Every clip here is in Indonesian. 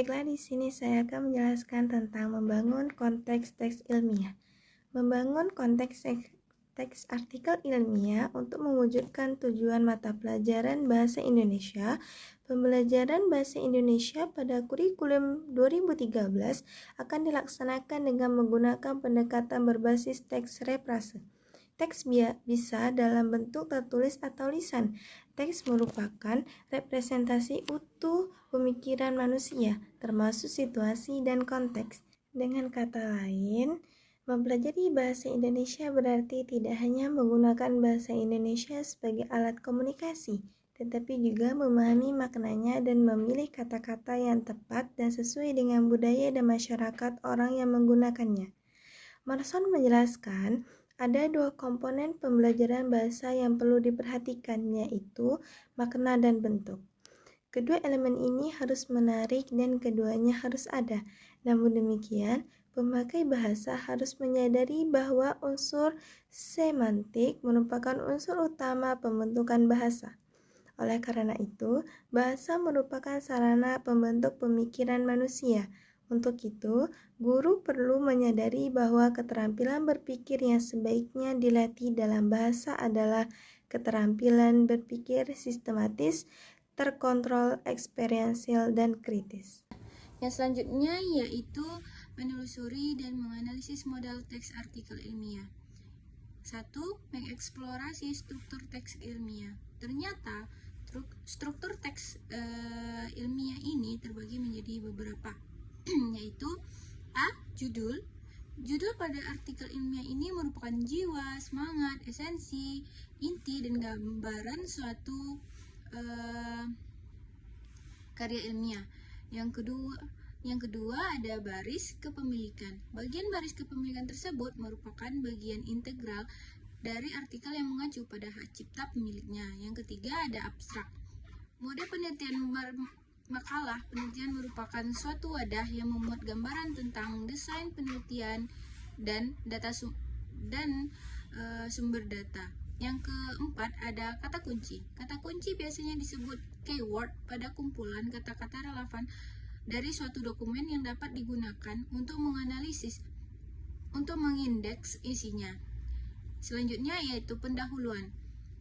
Baiklah, di sini saya akan menjelaskan tentang membangun konteks teks ilmiah. Membangun konteks teks artikel ilmiah untuk mewujudkan tujuan mata pelajaran Bahasa Indonesia. Pembelajaran Bahasa Indonesia pada kurikulum 2013 akan dilaksanakan dengan menggunakan pendekatan berbasis teks reprase. Teks bisa dalam bentuk tertulis atau lisan. Teks merupakan representasi utuh pemikiran manusia, termasuk situasi dan konteks. Dengan kata lain, mempelajari bahasa Indonesia berarti tidak hanya menggunakan bahasa Indonesia sebagai alat komunikasi, tetapi juga memahami maknanya dan memilih kata-kata yang tepat dan sesuai dengan budaya dan masyarakat orang yang menggunakannya. Marson menjelaskan, ada dua komponen pembelajaran bahasa yang perlu diperhatikan, yaitu makna dan bentuk. Kedua elemen ini harus menarik dan keduanya harus ada. Namun demikian, pemakai bahasa harus menyadari bahwa unsur semantik merupakan unsur utama pembentukan bahasa. Oleh karena itu, bahasa merupakan sarana pembentuk pemikiran manusia. Untuk itu, guru perlu menyadari bahwa keterampilan berpikir yang sebaiknya dilatih dalam bahasa adalah keterampilan berpikir sistematis, terkontrol, eksperiensial, dan kritis. Yang selanjutnya yaitu menelusuri dan menganalisis modal teks artikel ilmiah. 1. Mengeksplorasi struktur teks ilmiah. Ternyata struktur teks ilmiah ini terbagi menjadi beberapa, yaitu A. Judul. Judul pada artikel ilmiah ini merupakan jiwa, semangat, esensi, inti, dan gambaran suatu karya ilmiah. Yang kedua ada baris kepemilikan. Bagian baris kepemilikan tersebut merupakan bagian integral dari artikel yang mengacu pada hak cipta pemiliknya. Yang ketiga ada abstrak. Mode penelitian makalah penelitian merupakan suatu wadah yang memuat gambaran tentang desain penelitian dan sumber data. Yang keempat ada kata kunci. Kata kunci biasanya disebut keyword pada kumpulan kata-kata relevan dari suatu dokumen yang dapat digunakan untuk mengindeks isinya. Selanjutnya yaitu pendahuluan.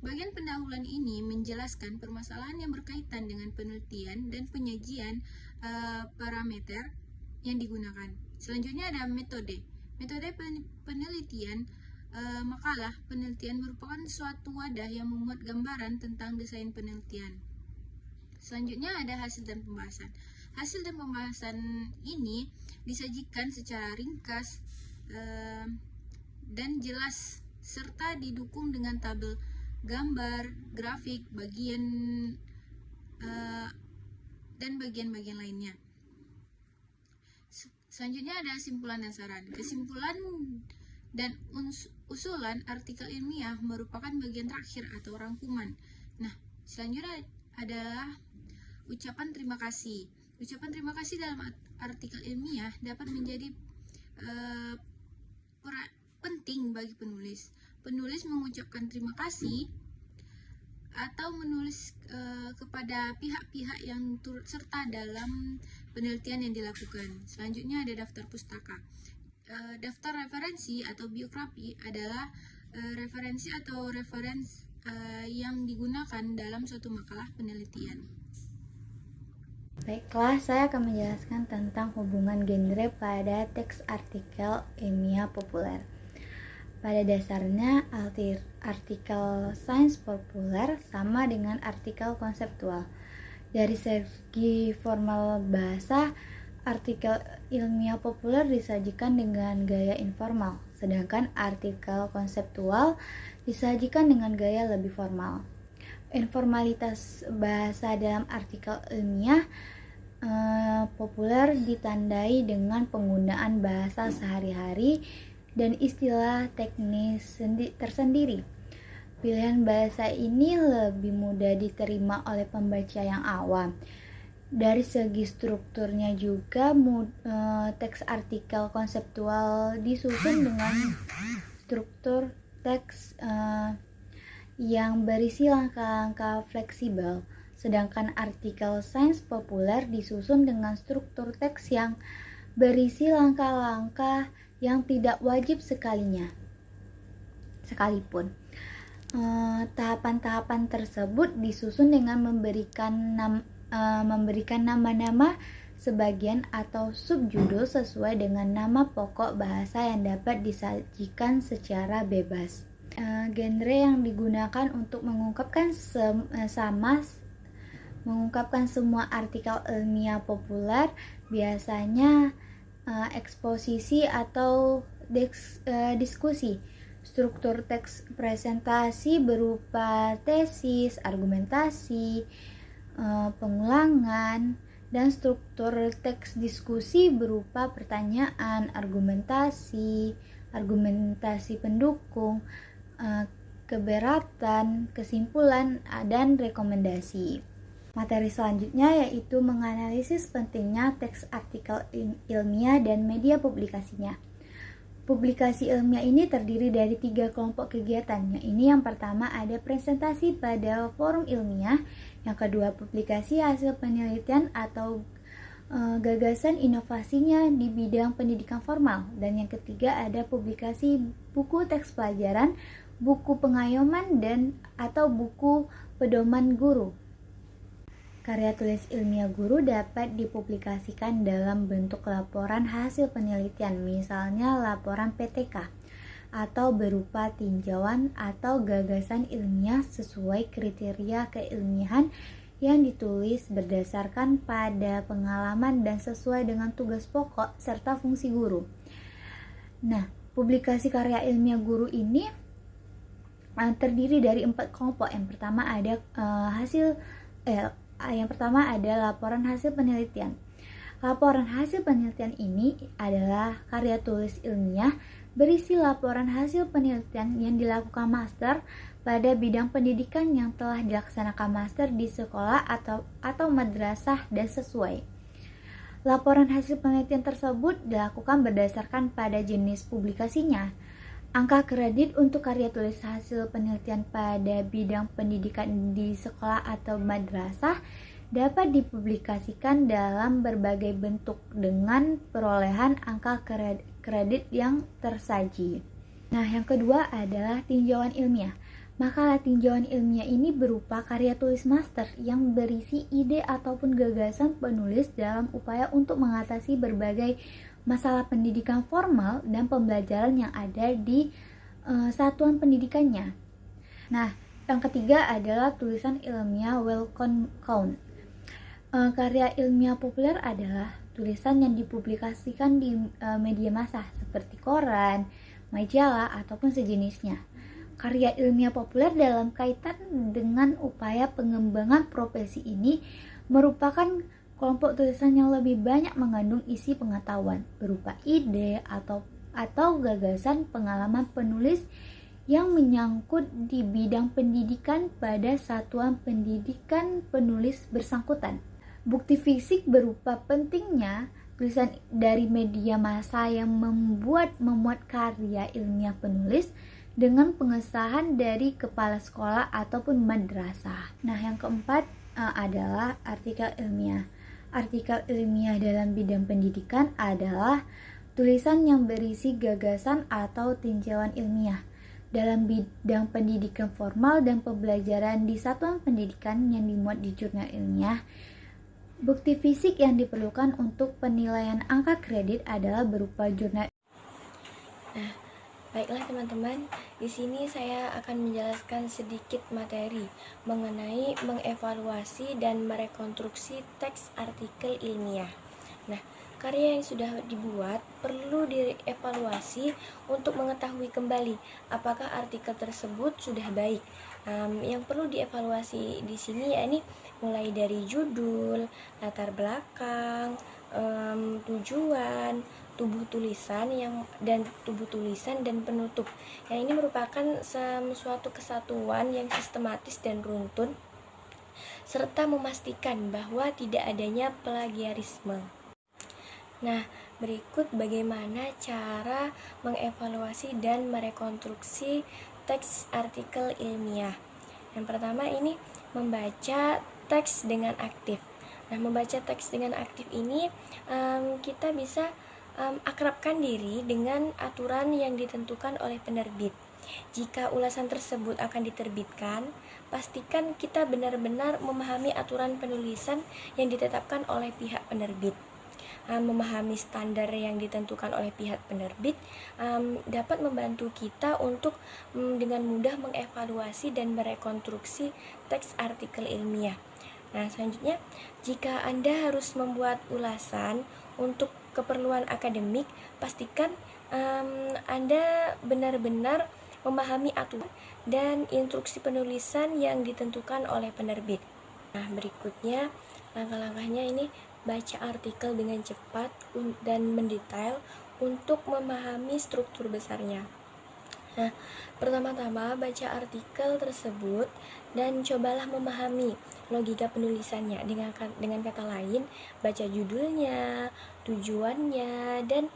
Bagian pendahuluan ini menjelaskan permasalahan yang berkaitan dengan penelitian dan penyajian parameter yang digunakan. Selanjutnya ada metode. Metode penelitian makalah penelitian merupakan suatu wadah yang memuat gambaran tentang desain penelitian. Selanjutnya ada hasil dan pembahasan. Hasil dan pembahasan ini disajikan secara ringkas dan jelas serta didukung dengan tabel, gambar, grafik, dan bagian-bagian lainnya. Selanjutnya ada simpulan dan saran. Kesimpulan dan usulan artikel ilmiah merupakan bagian terakhir atau rangkuman. Nah, selanjutnya adalah ucapan terima kasih. Ucapan terima kasih dalam artikel ilmiah dapat menjadi penting bagi penulis. Penulis mengucapkan terima kasih atau menulis kepada pihak-pihak yang turut serta dalam penelitian yang dilakukan. Selanjutnya ada daftar pustaka. Daftar referensi atau biografi adalah referensi yang digunakan dalam suatu makalah penelitian. Baiklah, saya akan menjelaskan tentang hubungan genre pada teks artikel ilmiah populer. Pada dasarnya, artikel sains populer sama dengan artikel konseptual. Dari segi formal bahasa, artikel ilmiah populer disajikan dengan gaya informal, sedangkan artikel konseptual disajikan dengan gaya lebih formal. Informalitas bahasa dalam artikel ilmiah populer ditandai dengan penggunaan bahasa sehari-hari dan istilah teknis tersendiri. Pilihan bahasa ini lebih mudah diterima oleh pembaca yang awam. Dari segi strukturnya juga teks artikel konseptual disusun dengan struktur teks yang berisi langkah-langkah fleksibel. Sedangkan artikel sains populer disusun dengan struktur teks yang berisi langkah-langkah yang tidak wajib sekalipun. Tahapan-tahapan tersebut disusun dengan memberikan nama-nama sebagian atau subjudul sesuai dengan nama pokok bahasa yang dapat disajikan secara bebas. Genre yang digunakan untuk mengungkapkan semua artikel ilmiah populer biasanya eksposisi atau diskusi. Struktur teks presentasi berupa tesis, argumentasi, pengulangan, dan struktur teks diskusi berupa pertanyaan, argumentasi pendukung, keberatan, kesimpulan, dan rekomendasi. Materi selanjutnya yaitu menganalisis pentingnya teks artikel ilmiah dan media publikasinya. Publikasi ilmiah ini terdiri dari 3 kelompok kegiatan. Yang pertama ada presentasi pada forum ilmiah, yang kedua publikasi hasil penelitian atau gagasan inovasinya di bidang pendidikan formal, dan yang ketiga ada publikasi buku teks pelajaran, buku pengayoman atau buku pedoman guru. Karya tulis ilmiah guru dapat dipublikasikan dalam bentuk laporan hasil penelitian, misalnya laporan PTK, atau berupa tinjauan atau gagasan ilmiah sesuai kriteria keilmiahan yang ditulis berdasarkan pada pengalaman dan sesuai dengan tugas pokok serta fungsi guru. Nah, publikasi karya ilmiah guru ini terdiri dari 4 kelompok. Yang pertama ada laporan hasil penelitian. Laporan hasil penelitian ini adalah karya tulis ilmiah berisi laporan hasil penelitian yang dilakukan master pada bidang pendidikan yang telah dilaksanakan master di sekolah atau madrasah dan sesuai. Laporan hasil penelitian tersebut dilakukan berdasarkan pada jenis publikasinya. Angka kredit untuk karya tulis hasil penelitian pada bidang pendidikan di sekolah atau madrasah dapat dipublikasikan dalam berbagai bentuk dengan perolehan angka kredit yang tersaji. Nah, yang kedua adalah tinjauan ilmiah. Makalah tinjauan ilmiah ini berupa karya tulis master yang berisi ide ataupun gagasan penulis dalam upaya untuk mengatasi berbagai masalah pendidikan formal dan pembelajaran yang ada di satuan pendidikannya. Nah, yang ketiga adalah tulisan ilmiah well count. Karya ilmiah populer adalah tulisan yang dipublikasikan di media massa seperti koran, majalah, ataupun sejenisnya. Karya ilmiah populer dalam kaitan dengan upaya pengembangan profesi ini merupakan kelompok tulisan yang lebih banyak mengandung isi pengetahuan berupa ide atau gagasan pengalaman penulis yang menyangkut di bidang pendidikan pada satuan pendidikan penulis bersangkutan. Bukti fisik berupa pentingnya tulisan dari media massa yang memuat karya ilmiah penulis dengan pengesahan dari kepala sekolah ataupun madrasah. Nah, yang keempat adalah artikel ilmiah. Artikel ilmiah dalam bidang pendidikan adalah tulisan yang berisi gagasan atau tinjauan ilmiah dalam bidang pendidikan formal dan pembelajaran di satuan pendidikan yang dimuat di jurnal ilmiah. Bukti fisik yang diperlukan untuk penilaian angka kredit adalah berupa jurnal. Nah, baiklah teman-teman, di sini saya akan menjelaskan sedikit materi mengenai mengevaluasi dan merekonstruksi teks artikel ilmiah. Nah, karya yang sudah dibuat perlu dievaluasi untuk mengetahui kembali apakah artikel tersebut sudah baik. Yang perlu dievaluasi di sini yakni mulai dari judul, latar belakang, tujuan, tubuh tulisan dan penutup. Yang ini merupakan suatu kesatuan yang sistematis dan runtun serta memastikan bahwa tidak adanya plagiarisme. Nah, berikut bagaimana cara mengevaluasi dan merekonstruksi teks artikel ilmiah. Yang pertama ini membaca teks dengan aktif. Nah, membaca teks dengan aktif ini kita bisa akrabkan diri dengan aturan yang ditentukan oleh penerbit. Jika ulasan tersebut akan diterbitkan, pastikan kita benar-benar memahami aturan penulisan yang ditetapkan oleh pihak penerbit. Memahami standar yang ditentukan oleh pihak penerbit dapat membantu kita untuk dengan mudah mengevaluasi dan merekonstruksi teks artikel ilmiah. Nah, selanjutnya, jika Anda harus membuat ulasan untuk keperluan akademik, pastikan Anda benar-benar memahami aturan dan instruksi penulisan yang ditentukan oleh penerbit. Nah, berikutnya langkah-langkahnya ini: baca artikel dengan cepat dan mendetail untuk memahami struktur besarnya. Nah, pertama-tama baca artikel tersebut dan cobalah memahami logika penulisannya. Dengan kata lain, baca judulnya, tujuannya, dan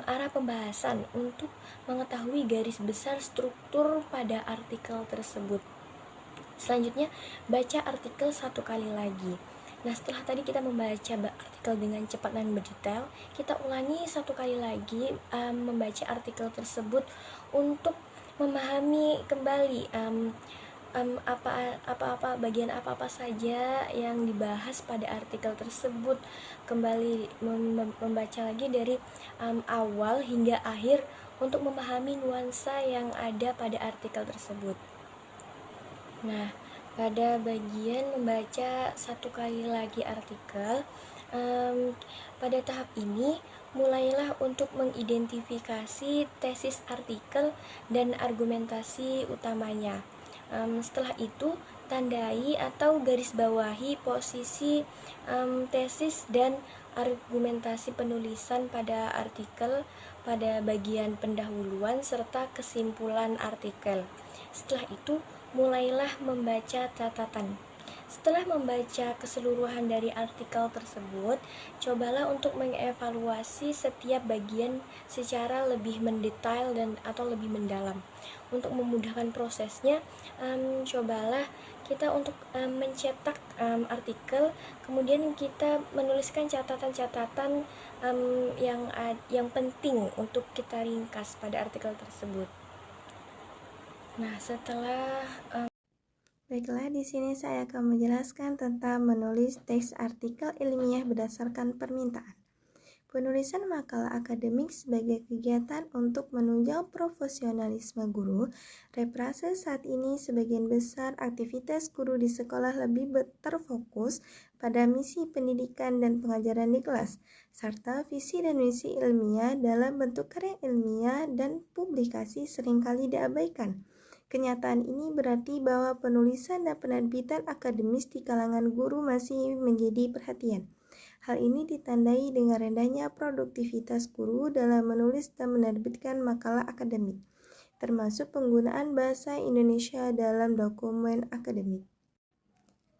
arah pembahasan untuk mengetahui garis besar struktur pada artikel tersebut. Selanjutnya, baca artikel 1 kali lagi. Nah, setelah tadi kita membaca artikel dengan cepat dan mendetail, kita ulangi 1 kali lagi membaca artikel tersebut untuk memahami kembali bagian apa saja yang dibahas pada artikel tersebut. Kembali membaca lagi dari awal hingga akhir untuk memahami nuansa yang ada pada artikel tersebut. Nah, pada bagian membaca 1 kali lagi artikel, pada tahap ini mulailah untuk mengidentifikasi tesis artikel dan argumentasi utamanya. Setelah itu, tandai atau garis bawahi posisi tesis dan argumentasi penulisan pada artikel pada bagian pendahuluan serta kesimpulan artikel. Setelah itu, mulailah membaca catatan. Setelah membaca keseluruhan dari artikel tersebut, cobalah untuk mengevaluasi setiap bagian secara lebih mendetail atau lebih mendalam. Untuk memudahkan prosesnya, cobalah kita untuk mencetak artikel, kemudian kita menuliskan catatan-catatan yang penting untuk kita ringkas pada artikel tersebut. Nah, baiklah, di sini saya akan menjelaskan tentang menulis teks artikel ilmiah berdasarkan permintaan. Penulisan makalah akademik sebagai kegiatan untuk menunjang profesionalisme guru. Reprase saat ini sebagian besar aktivitas guru di sekolah lebih terfokus pada misi pendidikan dan pengajaran di kelas, serta visi dan misi ilmiah dalam bentuk karya ilmiah dan publikasi seringkali diabaikan. Kenyataan ini berarti bahwa penulisan dan penerbitan akademis di kalangan guru masih menjadi perhatian. Hal ini ditandai dengan rendahnya produktivitas guru dalam menulis dan menerbitkan makalah akademik, termasuk penggunaan bahasa Indonesia dalam dokumen akademik.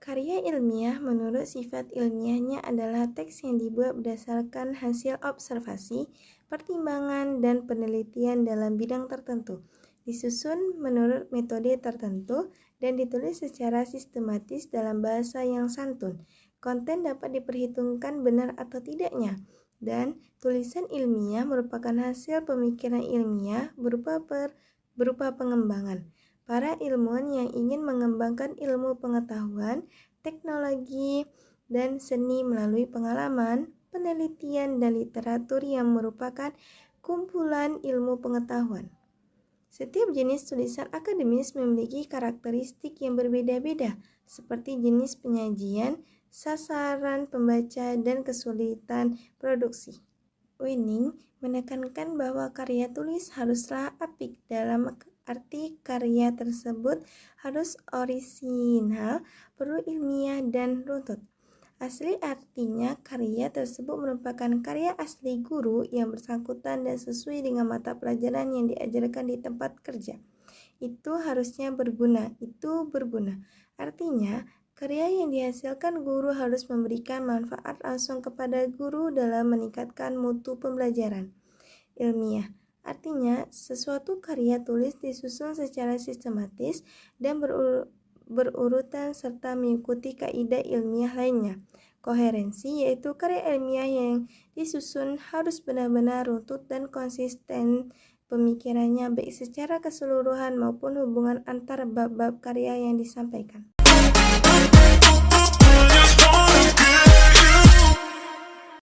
Karya ilmiah menurut sifat ilmiahnya adalah teks yang dibuat berdasarkan hasil observasi, pertimbangan, dan penelitian dalam bidang tertentu, disusun menurut metode tertentu, dan ditulis secara sistematis dalam bahasa yang santun. Konten dapat diperhitungkan benar atau tidaknya, dan tulisan ilmiah merupakan hasil pemikiran ilmiah berupa pengembangan. Para ilmuwan yang ingin mengembangkan ilmu pengetahuan, teknologi, dan seni melalui pengalaman, penelitian, dan literatur yang merupakan kumpulan ilmu pengetahuan. Setiap jenis tulisan akademis memiliki karakteristik yang berbeda-beda, seperti jenis penyajian, sasaran pembaca, dan kesulitan produksi. Winning menekankan bahwa karya tulis haruslah apik, dalam arti karya tersebut harus orisinal, perlu ilmiah, dan runtut. Asli artinya karya tersebut merupakan karya asli guru yang bersangkutan dan sesuai dengan mata pelajaran yang diajarkan di tempat kerja. Itu harusnya berguna, itu berguna. Artinya, karya yang dihasilkan guru harus memberikan manfaat langsung kepada guru dalam meningkatkan mutu pembelajaran. Ilmiah, artinya sesuatu karya tulis disusun secara sistematis dan berurutan serta mengikuti kaidah ilmiah lainnya. Koherensi yaitu karya ilmiah yang disusun harus benar-benar runtut dan konsisten pemikirannya baik secara keseluruhan maupun hubungan antar bab-bab karya yang disampaikan.